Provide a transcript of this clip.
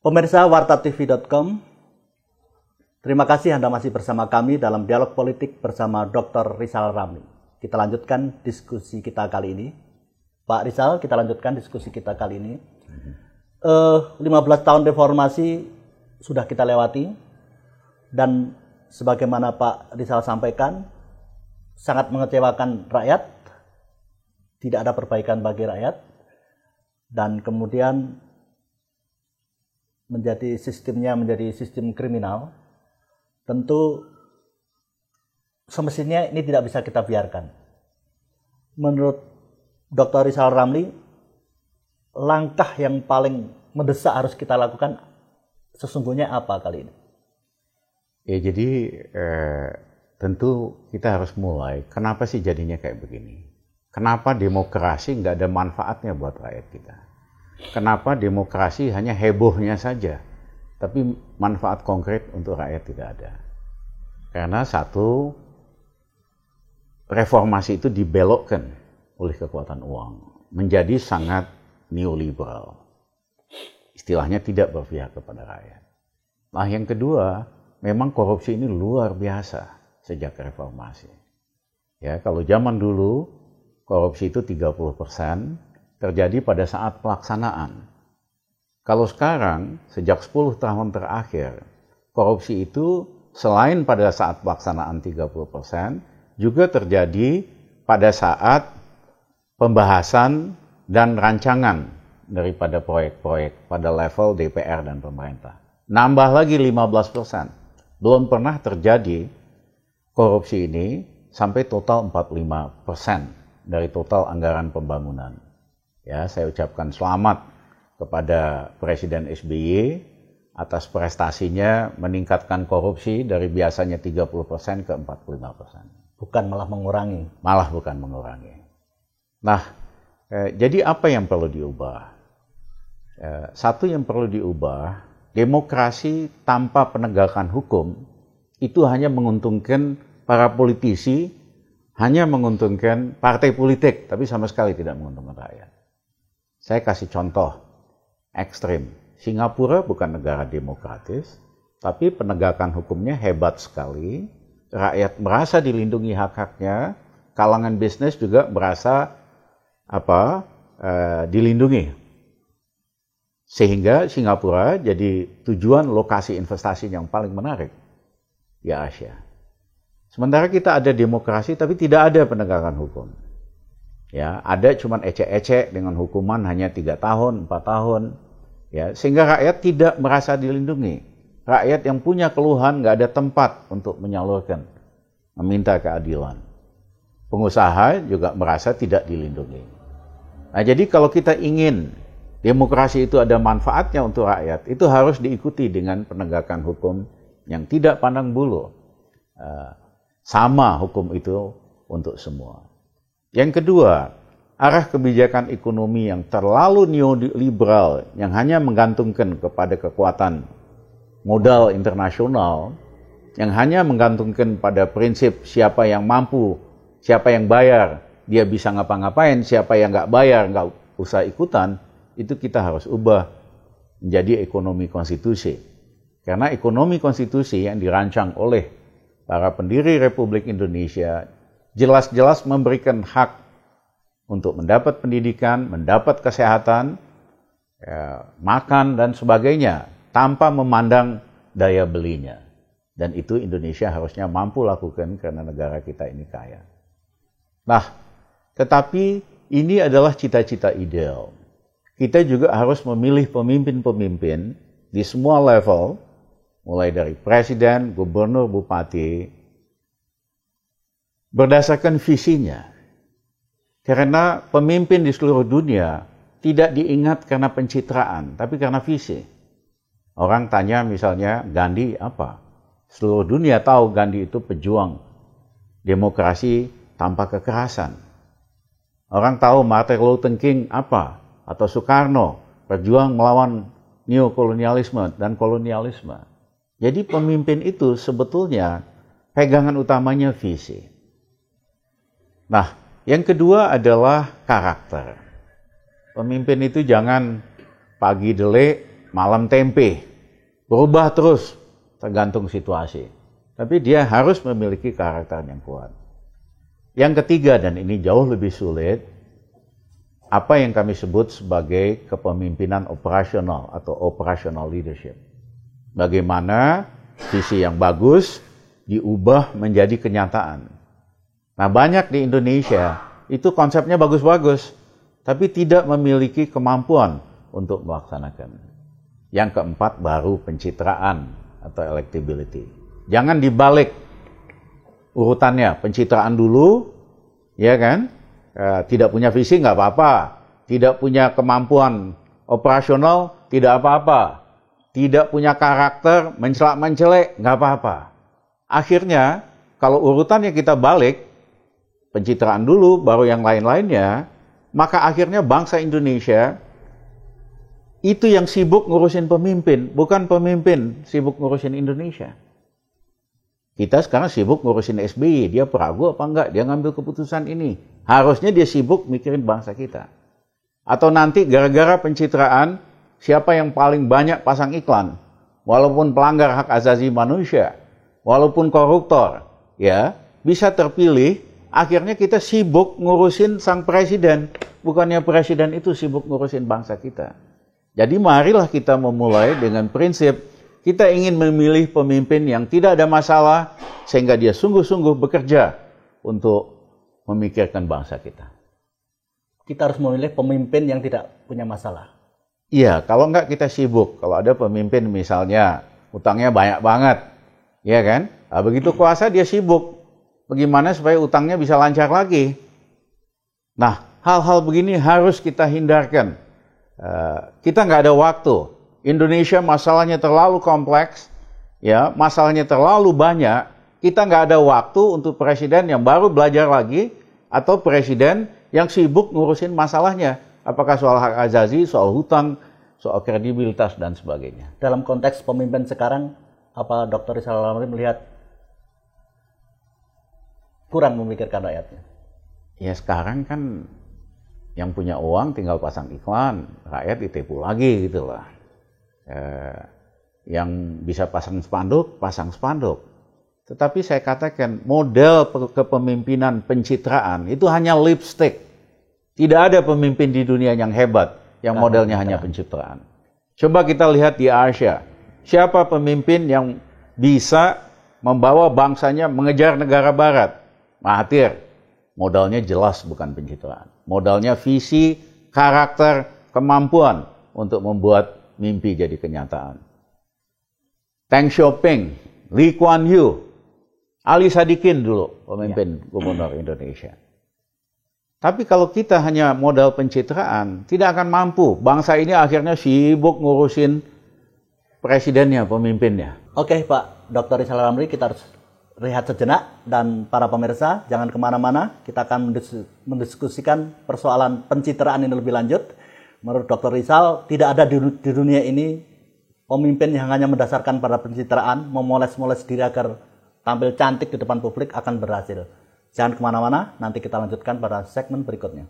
Pemirsa wartatv.com, terima kasih Anda masih bersama kami dalam dialog politik bersama Dr. Rizal Ramli. Kita lanjutkan diskusi kita kali ini. Pak Rizal, kita lanjutkan diskusi kita kali ini. 15 tahun reformasi sudah kita lewati, dan sebagaimana Pak Rizal sampaikan, sangat mengecewakan rakyat, tidak ada perbaikan bagi rakyat, dan kemudian sistemnya menjadi sistem kriminal. Tentu semestinya ini tidak bisa kita biarkan. Menurut Dr. Rizal Ramli, langkah yang paling mendesak harus kita lakukan sesungguhnya apa kali ini? Ya, jadi tentu kita harus mulai, kenapa sih jadinya kayak begini? Kenapa demokrasi nggak ada manfaatnya buat rakyat kita? Kenapa demokrasi hanya hebohnya saja, tapi manfaat konkret untuk rakyat tidak ada? Karena satu, reformasi itu dibelokkan oleh kekuatan uang, menjadi sangat neoliberal. Istilahnya tidak berpihak kepada rakyat. Nah, yang kedua, memang korupsi ini luar biasa sejak reformasi. Ya, kalau zaman dulu korupsi itu 30%, terjadi pada saat pelaksanaan. Kalau sekarang, sejak 10 tahun terakhir, korupsi itu selain pada saat pelaksanaan 30%, juga terjadi pada saat pembahasan dan rancangan daripada proyek-proyek pada level DPR dan pemerintah. Nambah lagi 15%. Belum pernah terjadi korupsi ini sampai total 45% dari total anggaran pembangunan. Ya, saya ucapkan selamat kepada Presiden SBY atas prestasinya meningkatkan korupsi dari biasanya 30% ke 45%. Bukan malah mengurangi. Malah bukan mengurangi. Nah, jadi apa yang perlu diubah? Satu yang perlu diubah, demokrasi tanpa penegakan hukum itu hanya menguntungkan para politisi, hanya menguntungkan partai politik, tapi sama sekali tidak menguntungkan rakyat. Saya kasih contoh ekstrim. Singapura bukan negara demokratis, tapi penegakan hukumnya hebat sekali. Rakyat merasa dilindungi hak-haknya, kalangan bisnis juga merasa dilindungi. Sehingga Singapura jadi tujuan lokasi investasi yang paling menarik di Asia. Sementara kita ada demokrasi tapi tidak ada penegakan hukum. Ya, ada cuman ecek-ecek dengan hukuman hanya 3 tahun, 4 tahun. Ya, sehingga rakyat tidak merasa dilindungi. Rakyat yang punya keluhan nggak ada tempat untuk menyalurkan, meminta keadilan. Pengusaha juga merasa tidak dilindungi. Nah, jadi kalau kita ingin demokrasi itu ada manfaatnya untuk rakyat, itu harus diikuti dengan penegakan hukum yang tidak pandang bulu. Sama hukum itu untuk semua. Yang kedua, arah kebijakan ekonomi yang terlalu neoliberal, yang hanya menggantungkan kepada kekuatan modal internasional, yang hanya menggantungkan pada prinsip siapa yang mampu, siapa yang bayar, dia bisa ngapa-ngapain, siapa yang nggak bayar, nggak usah ikutan, itu kita harus ubah menjadi ekonomi konstitusi. Karena ekonomi konstitusi yang dirancang oleh para pendiri Republik Indonesia jelas-jelas memberikan hak untuk mendapat pendidikan, mendapat kesehatan, makan dan sebagainya tanpa memandang daya belinya. Dan itu Indonesia harusnya mampu lakukan karena negara kita ini kaya. Nah, tetapi ini adalah cita-cita ideal. Kita juga harus memilih pemimpin-pemimpin di semua level, mulai dari presiden, gubernur, bupati, berdasarkan visinya. Karena pemimpin di seluruh dunia tidak diingat karena pencitraan, tapi karena visi. Orang tanya misalnya Gandhi apa? Seluruh dunia tahu Gandhi itu pejuang demokrasi tanpa kekerasan. Orang tahu Martin Luther King apa? Atau Soekarno, pejuang melawan neokolonialisme dan kolonialisme. Jadi pemimpin itu sebetulnya pegangan utamanya visi. Nah, yang kedua adalah karakter. Pemimpin itu jangan pagi delik, malam tempe, berubah terus tergantung situasi. Tapi dia harus memiliki karakter yang kuat. Yang ketiga, dan ini jauh lebih sulit, apa yang kami sebut sebagai kepemimpinan operasional atau operational leadership. Bagaimana visi yang bagus diubah menjadi kenyataan. Nah, banyak di Indonesia itu konsepnya bagus-bagus, tapi tidak memiliki kemampuan untuk melaksanakan. Yang keempat baru pencitraan atau electability. Jangan dibalik urutannya, pencitraan dulu, ya kan? Tidak punya visi nggak apa-apa, tidak punya kemampuan operasional tidak apa-apa, tidak punya karakter mencelak-mencelek nggak apa-apa. Akhirnya kalau urutannya kita balik, pencitraan dulu baru yang lain-lainnya, maka akhirnya bangsa Indonesia itu yang sibuk ngurusin pemimpin, bukan pemimpin sibuk ngurusin Indonesia. Kita sekarang sibuk ngurusin SBY, dia peragu apa enggak, dia ngambil keputusan ini. Harusnya dia sibuk mikirin bangsa kita. Atau nanti gara-gara pencitraan, siapa yang paling banyak pasang iklan, walaupun pelanggar hak asasi manusia, walaupun koruptor, ya bisa terpilih, akhirnya kita sibuk ngurusin sang presiden, bukannya presiden itu sibuk ngurusin bangsa kita. Jadi marilah kita memulai dengan prinsip kita ingin memilih pemimpin yang tidak ada masalah, sehingga dia sungguh-sungguh bekerja untuk memikirkan bangsa kita. Kita harus memilih pemimpin yang tidak punya masalah. Iya, kalau enggak kita sibuk. Kalau ada pemimpin misalnya utangnya banyak banget, ya kan? Nah, begitu kuasa dia sibuk. Bagaimana supaya utangnya bisa lancar lagi? Nah, hal-hal begini harus kita hindarkan. Kita nggak ada waktu. Indonesia masalahnya terlalu kompleks, ya, masalahnya terlalu banyak. Kita nggak ada waktu untuk presiden yang baru belajar lagi atau presiden yang sibuk ngurusin masalahnya. Apakah soal hak asasi, soal hutang, soal kredibilitas dan sebagainya. Dalam konteks pemimpin sekarang, apa Dr. Rizal Ramli melihat kurang memikirkan rakyatnya? Ya sekarang kan yang punya uang tinggal pasang iklan, rakyat ditipu lagi gitu lah. Yang bisa pasang spanduk. Tetapi saya katakan model kepemimpinan pencitraan itu hanya lipstick. Tidak ada pemimpin di dunia yang hebat yang modelnya hanya pencitraan. Coba kita lihat di Asia. Siapa pemimpin yang bisa membawa bangsanya mengejar negara barat? Mahathir. Modalnya jelas bukan pencitraan. Modalnya visi, karakter, kemampuan untuk membuat mimpi jadi kenyataan. Deng Xiaoping, Lee Kuan Yew, Ali Sadikin dulu pemimpin gubernur Indonesia. Tapi kalau kita hanya modal pencitraan, tidak akan mampu. Bangsa ini akhirnya sibuk ngurusin presidennya, pemimpinnya. Oke Pak Dr. Rizal Ramli, kita harus rehat sejenak. Dan para pemirsa, jangan kemana-mana. Kita akan mendiskusikan persoalan pencitraan ini lebih lanjut. Menurut Dr. Rizal, tidak ada di dunia ini pemimpin yang hanya mendasarkan pada pencitraan, memoles-moles diri agar tampil cantik di depan publik akan berhasil. Jangan kemana-mana, nanti kita lanjutkan pada segmen berikutnya.